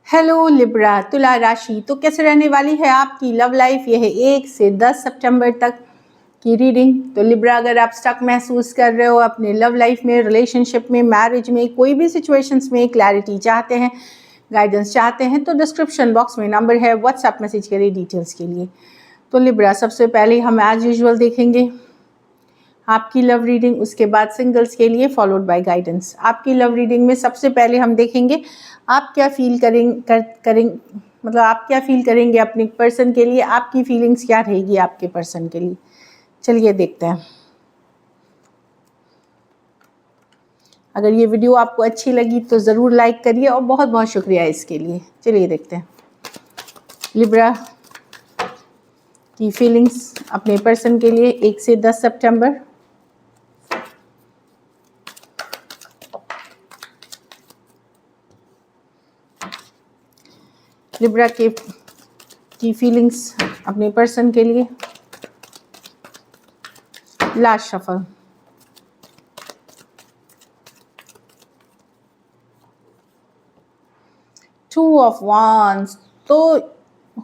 Hello Libra, तुला राशि तो कैसे रहने वाली है आपकी लव लाइफ। यह है 1 से 10 सितंबर तक की रीडिंग। तो लिब्रा, अगर आप स्टक महसूस कर रहे हो अपने लव लाइफ में, रिलेशनशिप में, मैरिज में, कोई भी सिचुएशंस में क्लैरिटी चाहते हैं, गाइडेंस चाहते हैं, तो डिस्क्रिप्शन बॉक्स में नंबर है, व्हाट्सएप मैसेज करिए डिटेल्स के लिए। तो लिब्रा, सबसे पहले हम एज यूजुअल देखेंगे आपकी लव रीडिंग, उसके बाद सिंगल्स के लिए फॉलोड बाय गाइडेंस। आपकी लव रीडिंग में सबसे पहले हम देखेंगे आप क्या फील मतलब आप क्या फील करेंगे अपने पर्सन के लिए, आपकी फीलिंग्स क्या रहेगी आपके पर्सन के लिए। चलिए देखते हैं। अगर ये वीडियो आपको अच्छी लगी तो ज़रूर लाइक करिए और बहुत बहुत शुक्रिया इसके लिए। चलिए देखते हैं लिब्रा की फीलिंग्स अपने पर्सन के लिए 1 से 10 सितंबर। लिब्रा की फीलिंग्स अपने पर्सन के लिए। Last shuffle. Two of wands. तो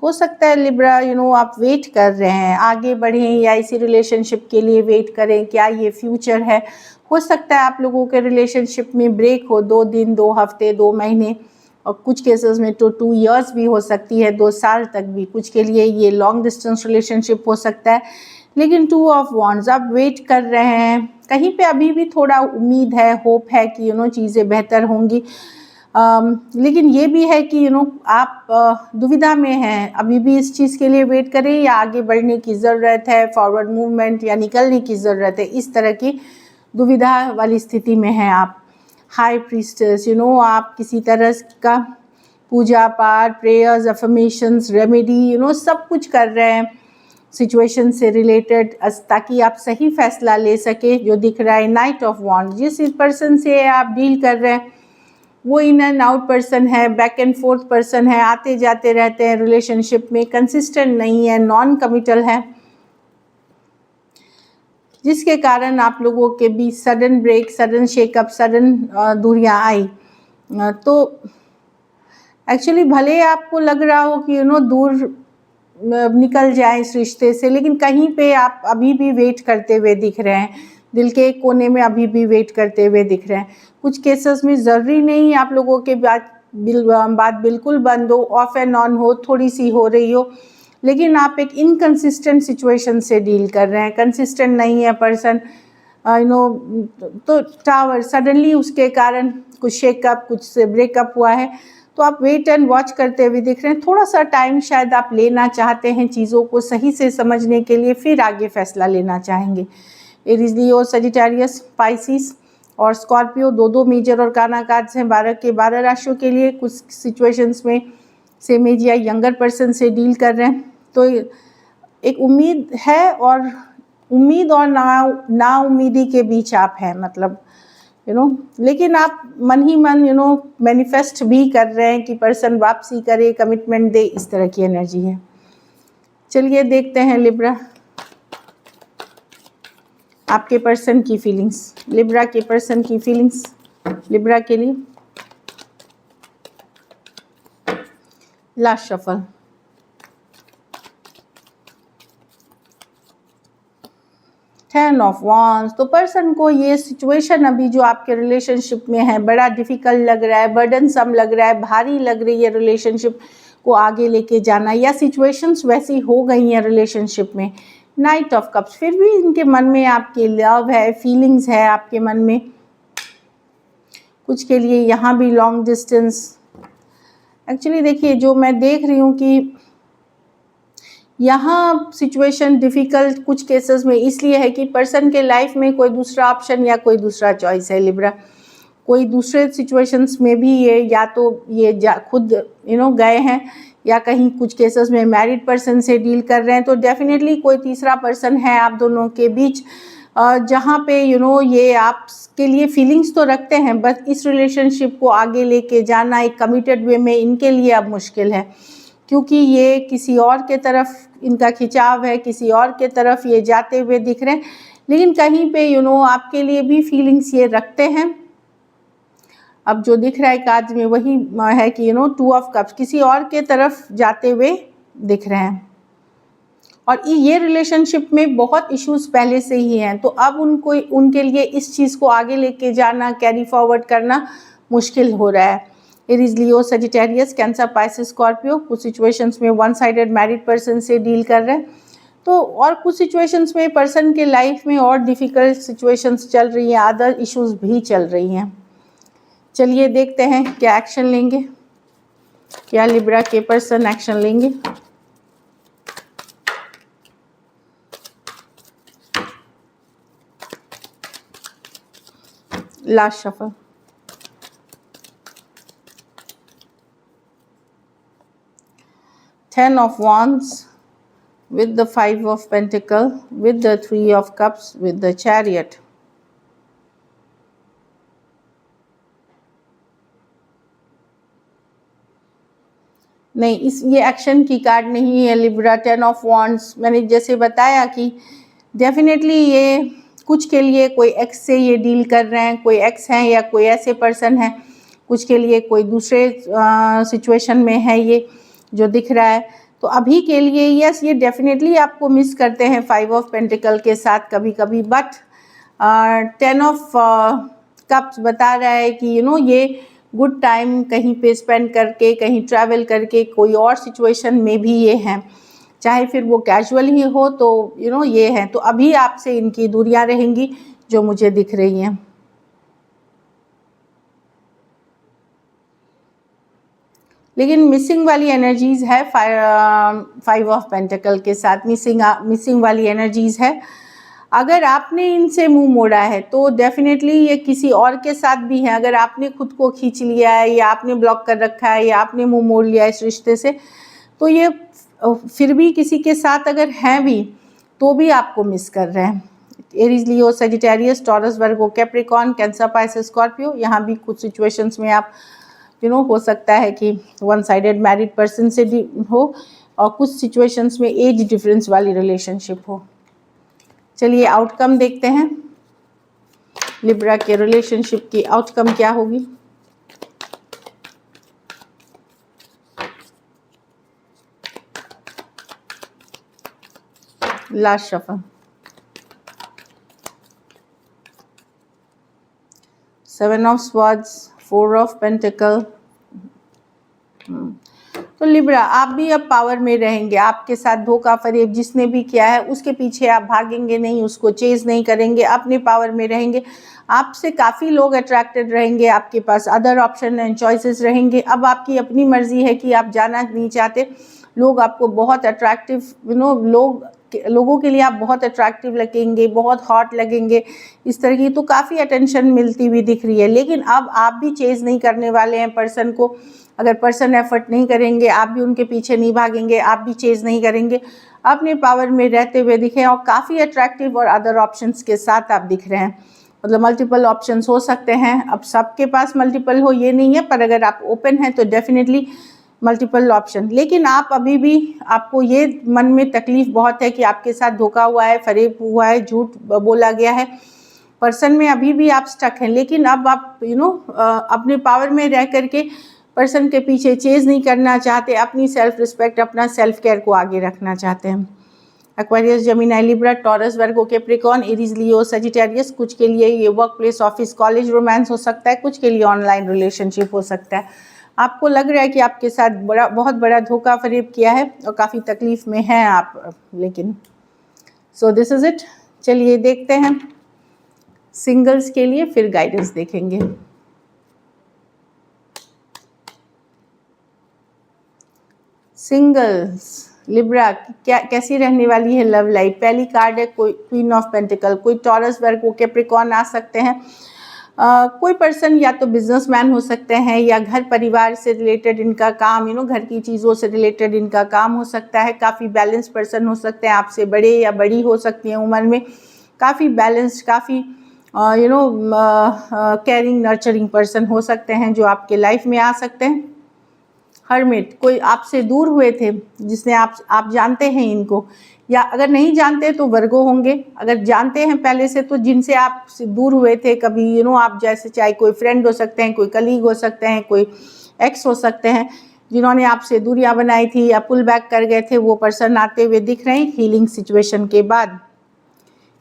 हो सकता है लिब्रा आप वेट कर रहे हैं, आगे बढ़ें या इसी रिलेशनशिप के लिए वेट करें, क्या ये फ्यूचर है। हो सकता है आप लोगों के रिलेशनशिप में ब्रेक हो 2 दिन, 2 हफ्ते, 2 महीने, और कुछ केसेस में तो 2 इयर्स भी हो सकती है, 2 साल तक भी। कुछ के लिए ये लॉन्ग डिस्टेंस रिलेशनशिप हो सकता है। लेकिन 2 ऑफ वांड्स, आप वेट कर रहे हैं, कहीं पे अभी भी थोड़ा उम्मीद है, होप है कि चीज़ें बेहतर होंगी। लेकिन ये भी है कि आप दुविधा में हैं, अभी भी इस चीज़ के लिए वेट करें या आगे बढ़ने की ज़रूरत है, फॉरवर्ड मूवमेंट या निकलने की ज़रूरत है, इस तरह की दुविधा वाली स्थिति में हैं आप। हाई प्रीस्टेस, आप किसी तरह का पूजा पाठ, प्रेयर्स, अफर्मेशंस, रेमेडी, सब कुछ कर रहे हैं सिचुएशन से रिलेटेड, ताकि आप सही फैसला ले सके। जो दिख रहा है नाइट ऑफ वॉन्ड, जिस पर्सन से आप डील कर रहे हैं वो इन एंड आउट पर्सन है, बैक एंड फोर्थ पर्सन है, आते जाते रहते हैं रिलेशनशिप में, कंसिस्टेंट नहीं है, नॉन कमिटल है, जिसके कारण आप लोगों के बीच sudden break, sudden shakeup, sudden दूरियां आई। तो एक्चुअली भले आपको लग रहा हो कि दूर निकल जाए इस रिश्ते से, लेकिन कहीं पे आप अभी भी वेट करते हुए दिख रहे हैं, दिल के एक कोने में अभी भी वेट करते हुए दिख रहे हैं। कुछ केसेस में ज़रूरी नहीं आप लोगों के बात बिल्कुल बंद हो, ऑफ एंड ऑन हो, थोड़ी सी हो रही हो, लेकिन आप एक इनकंसिस्टेंट सिचुएशन से डील कर रहे हैं, कंसिस्टेंट नहीं है पर्सन। तो टावर सडनली उसके कारण कुछ शेकअप, कुछ से ब्रेकअप हुआ है, तो आप वेट एंड वॉच करते हुए दिख रहे हैं। थोड़ा सा टाइम शायद आप लेना चाहते हैं चीज़ों को सही से समझने के लिए, फिर आगे फैसला लेना चाहेंगे। एरीज, लियो, सजिटेरियस, पाइसिस और स्कॉर्पियो, 2 मेजर और काना कार्ड्स हैं 12 के 12 राशियों के लिए। कुछ सिचुएशंस में सेम एज या यंगर पर्सन से डील कर रहे हैं, तो एक उम्मीद है, और उम्मीद और ना उम्मीदी के बीच आप हैं, मतलब लेकिन आप मन ही मन मैनिफेस्ट भी कर रहे हैं कि पर्सन वापसी करे, कमिटमेंट दे, इस तरह की एनर्जी है। चलिए देखते हैं लिब्रा आपके पर्सन की फीलिंग्स, लिब्रा के पर्सन की फीलिंग्स लिब्रा के लिए। Last shuffle. Ten of wands. तो पर्सन को ये सिचुएशन अभी जो आपके रिलेशनशिप में है बड़ा डिफिकल्ट लग रहा है, बर्डनसम लग रहा है, भारी लग रही है रिलेशनशिप को आगे लेके जाना, या सिचुएशंस वैसी हो गई हैं रिलेशनशिप में। नाइट ऑफ कप्स, फिर भी इनके मन में आपके लव है, फीलिंग्स है आपके मन में। कुछ के लिए यहाँ भी लॉन्ग डिस्टेंस। एक्चुअली देखिए, जो मैं देख रही हूँ कि यहाँ सिचुएशन डिफ़िकल्ट कुछ केसेस में इसलिए है कि पर्सन के लाइफ में कोई दूसरा ऑप्शन या कोई दूसरा चॉइस है लिब्रा। कोई दूसरे सिचुएशंस में भी ये या तो ये खुद गए हैं, या कहीं कुछ केसेस में मैरिड पर्सन से डील कर रहे हैं, तो डेफिनेटली कोई तीसरा पर्सन है आप दोनों के बीच, जहाँ पे ये आपके लिए फीलिंग्स तो रखते हैं, बस इस रिलेशनशिप को आगे लेके जाना एक कमिटेड वे में इनके लिए अब मुश्किल है, क्योंकि ये किसी और के तरफ इनका खिंचाव है, किसी और के तरफ ये जाते हुए दिख रहे हैं। लेकिन कहीं पे आपके लिए भी फीलिंग्स ये रखते हैं, अब जो दिख रहा है कार्ड में वही है कि टू ऑफ कप्स किसी और के तरफ जाते हुए दिख रहे हैं, और ये रिलेशनशिप में बहुत इश्यूज पहले से ही हैं, तो अब उनके लिए इस चीज़ को आगे लेके जाना, कैरी फॉरवर्ड करना मुश्किल हो रहा है। एरीज, लियो, सजिटेरियस, कैंसर, पाइसेस, स्कॉर्पियो कुछ सिचुएशंस में वन साइडेड मैरिड पर्सन से डील कर रहे हैं, तो और कुछ सिचुएशंस में पर्सन के लाइफ में और डिफ़िकल्ट सिचुएशंस चल रही हैं, अदर इश्यूज भी चल रही हैं। चलिए देखते हैं क्या एक्शन लेंगे, क्या लिब्रा के पर्सन एक्शन लेंगे। Last shuffle, Ten of Wands with the Five of Pentacles, with the Three of Cups, with the Chariot. नहीं, ये एक्शन की कार्ड नहीं है लिब्रा। टेन ऑफ वॉन्ड्स, मैंने जैसे बताया कि डेफिनेटली ये कुछ के लिए कोई एक्स से ये डील कर रहे हैं, कोई एक्स हैं या कोई ऐसे पर्सन है, कुछ के लिए कोई दूसरे सिचुएशन में है ये जो दिख रहा है। तो अभी के लिए यस, ये डेफिनेटली आपको मिस करते हैं फाइव ऑफ पेंटिकल के साथ कभी कभी, बट टेन ऑफ कप्स बता रहा है कि ये गुड टाइम कहीं पे स्पेंड करके, कहीं ट्रैवल करके, कोई और सिचुएशन में भी ये हैं, चाहे फिर वो कैजुअल ही हो, तो ये है। तो अभी आपसे इनकी दूरियां रहेंगी जो मुझे दिख रही हैं। लेकिन मिसिंग वाली एनर्जीज है फाइव ऑफ पेंटिकल के साथ, मिसिंग वाली एनर्जीज है। अगर आपने इनसे मुंह मोड़ा है तो डेफिनेटली ये किसी और के साथ भी है। अगर आपने खुद को खींच लिया है, या आपने ब्लॉक कर रखा है, या आपने मुंह मोड़ लिया है इस रिश्ते से, तो ये फिर भी किसी के साथ अगर हैं भी तो भी आपको मिस कर रहे हैं। एरीज, लियो, सजिटेरियस, टॉरस, वर्गो, कैप्रिकॉर्न, कैंसर, पाइसेस, स्कॉर्पियो, यहाँ भी कुछ सिचुएशंस में आप हो सकता है कि वन साइडेड मैरिड पर्सन से हो, और कुछ सिचुएशंस में एज डिफरेंस वाली रिलेशनशिप हो। चलिए आउटकम देखते हैं, लिब्रा के रिलेशनशिप की आउटकम क्या होगी। Last shuffle, seven of swords, four of pentacle. तो लिब्रा, आप भी अब पावर में रहेंगे। आपके साथ धोखा फरेब जिसने भी किया है उसके पीछे आप भागेंगे नहीं, उसको चेज नहीं करेंगे, अपने पावर में रहेंगे। आपसे काफ़ी लोग अट्रैक्टेड रहेंगे, आपके पास अदर ऑप्शन एंड चॉइसेस रहेंगे। अब आपकी अपनी मर्जी है कि आप जाना नहीं चाहते। लोग आपको बहुत अट्रैक्टिव, लोगों के लिए आप बहुत अट्रैक्टिव लगेंगे, बहुत हॉट लगेंगे, इस तरह की तो काफ़ी अटेंशन मिलती हुई दिख रही है। लेकिन अब आप भी चेज नहीं करने वाले हैं पर्सन को। अगर पर्सन एफर्ट नहीं करेंगे, आप भी उनके पीछे नहीं भागेंगे, आप भी चेज नहीं करेंगे, अपने पावर में रहते हुए दिखे, और काफ़ी अट्रैक्टिव और अदर ऑप्शंस के साथ आप दिख रहे हैं। मतलब मल्टीपल ऑप्शंस हो सकते हैं। अब सबके पास मल्टीपल हो ये नहीं है, पर अगर आप ओपन हैं तो डेफिनेटली मल्टीपल ऑप्शन। लेकिन आप अभी भी, आपको ये मन में तकलीफ बहुत है कि आपके साथ धोखा हुआ है, फरेब हुआ है, झूठ बोला गया है, पर्सन में अभी भी आप स्टक हैं। लेकिन अब आप अपने पावर में रह करके पर्सन के पीछे चेज नहीं करना चाहते, अपनी सेल्फ रिस्पेक्ट, अपना सेल्फ केयर को आगे रखना चाहते हैं। एक्वेरियस, जेमिनी, लिब्रा, टॉरस, वर्गो, कैप्रिकॉर्न, एरीज, लियो, सजिटेरियस, कुछ के लिए ये work place, office, college romance हो सकता है, कुछ के लिए ऑनलाइन रिलेशनशिप हो सकता है। आपको लग रहा है कि आपके साथ बहुत बड़ा धोखा फरेब किया है और काफ़ी तकलीफ में हैं आप, लेकिन सो दिस इज़ इट। चलिए देखते हैं सिंगल्स के लिए, फिर गाइडेंस देखेंगे। सिंगल्स, लिब्रा, क्या कैसी रहने वाली है लव लाइफ। पहली कार्ड है कोई क्वीन ऑफ पेंटिकल, कोई टॉरस, वर्गो, कैप्रिकॉर्न आ सकते हैं। कोई पर्सन या तो बिजनेसमैन हो सकते हैं, या घर परिवार से रिलेटेड इनका काम, घर की चीज़ों से रिलेटेड इनका काम हो सकता है। काफ़ी बैलेंस पर्सन हो सकते हैं, आपसे बड़े या बड़ी हो सकती हैं उम्र में, काफ़ी बैलेंस्ड, काफ़ी केयरिंग नर्चरिंग पर्सन हो सकते हैं जो आपके लाइफ में आ सकते हैं। हर्मिट, कोई आपसे दूर हुए थे जिसने आप जानते हैं इनको, या अगर नहीं जानते तो वर्गो होंगे। अगर जानते हैं पहले से तो जिनसे आप दूर हुए थे कभी, आप जैसे चाहे कोई फ्रेंड हो सकते हैं, कोई कलीग हो सकते हैं, कोई एक्स हो सकते हैं, जिन्होंने आपसे दूरियां बनाई थी या पुल बैक कर गए थे, वो पर्सन आते हुए दिख रहे हैं हीलिंग सिचुएशन के बाद।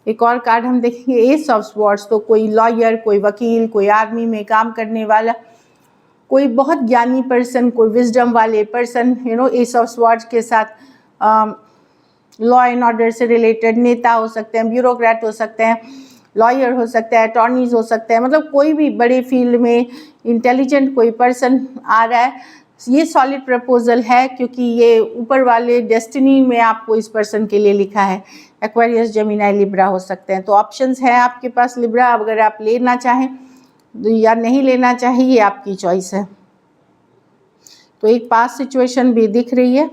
एक और कार्ड हम देखेंगे, एस ऑफ स्वॉर्ड्स। तो कोई लॉयर, कोई वकील, कोई आर्मी में काम करने वाला, कोई बहुत ज्ञानी पर्सन, कोई विजडम वाले पर्सन, एस ऑफ स्वॉर्ड्स के साथ लॉ एंड ऑर्डर से रिलेटेड नेता हो सकते हैं, ब्यूरोक्रेट हो सकते हैं, लॉयर हो सकते हैं, अटॉर्नीज हो सकते हैं, मतलब कोई भी बड़े फील्ड में इंटेलिजेंट कोई पर्सन आ रहा है। ये सॉलिड प्रपोजल है क्योंकि ये ऊपर वाले डेस्टिनी में आपको इस पर्सन के लिए लिखा है। एक्वेरियस, जेमिनी, लिब्रा हो सकते हैं। तो ऑप्शंस है आपके पास लिब्रा, अगर आप लेना चाहें या नहीं लेना चाहिए, ये आपकी चॉइस है। तो एक पास्ट सिचुएशन भी दिख रही है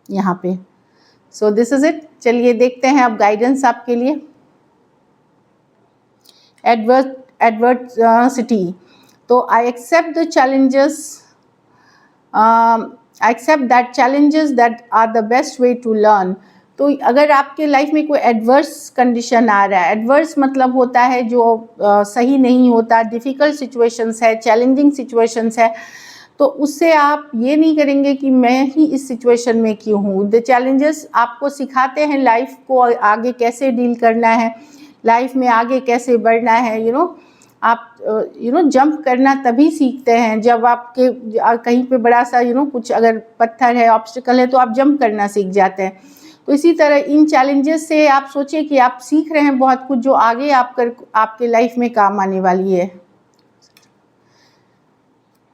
यहाँ पे। So this is it. चलिए देखते हैं अब गाइडेंस आपके लिए। एडवर्सिटी, तो I accept the challenges, I accept that challenges that are the best way to learn. तो अगर आपके लाइफ में कोई एडवर्स कंडीशन आ रहा है, एडवर्स मतलब होता है जो सही नहीं होता, डिफ़िकल्ट सिचुएशंस है, चैलेंजिंग सिचुएशंस है, तो उससे आप ये नहीं करेंगे कि मैं ही इस सिचुएशन में क्यों हूँ। द चैलेंजेस आपको सिखाते हैं लाइफ को आगे कैसे डील करना है, लाइफ में आगे कैसे बढ़ना है। आप जंप करना तभी सीखते हैं जब आपके कहीं पे बड़ा सा कुछ अगर पत्थर है, ऑब्स्टिकल है, तो आप जंप करना सीख जाते हैं। तो इसी तरह इन चैलेंजेस से आप सोचिए कि आप सीख रहे हैं बहुत कुछ जो आगे आपके लाइफ में काम आने वाली है।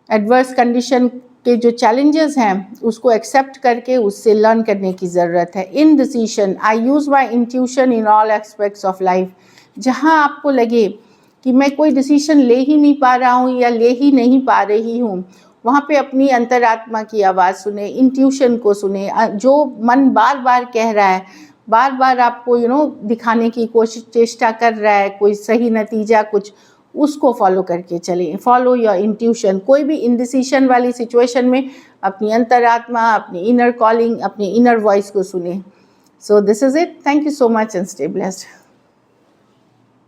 एडवर्स कंडीशन के जो चैलेंजेस हैं उसको एक्सेप्ट करके उससे लर्न करने की ज़रूरत है। In decision, I use my intuition in all aspects of life. जहाँ आपको लगे कि मैं कोई डिसीशन ले ही नहीं पा रहा हूँ या ले ही नहीं पा रही हूँ, वहाँ पे अपनी अंतरात्मा की आवाज़ सुने, इंट्यूशन को सुने। जो मन बार बार कह रहा है, बार बार आपको दिखाने की कोशिश चेष्टा कर रहा है कोई सही नतीजा कुछ, उसको फॉलो करके चलें। Follow your intuition. कोई भी इंडिसीशन वाली सिचुएशन में अपनी अंतरात्मा, अपनी इनर कॉलिंग, अपनी इनर वॉइस को सुने। So this is it. Thank you so much and stay blessed.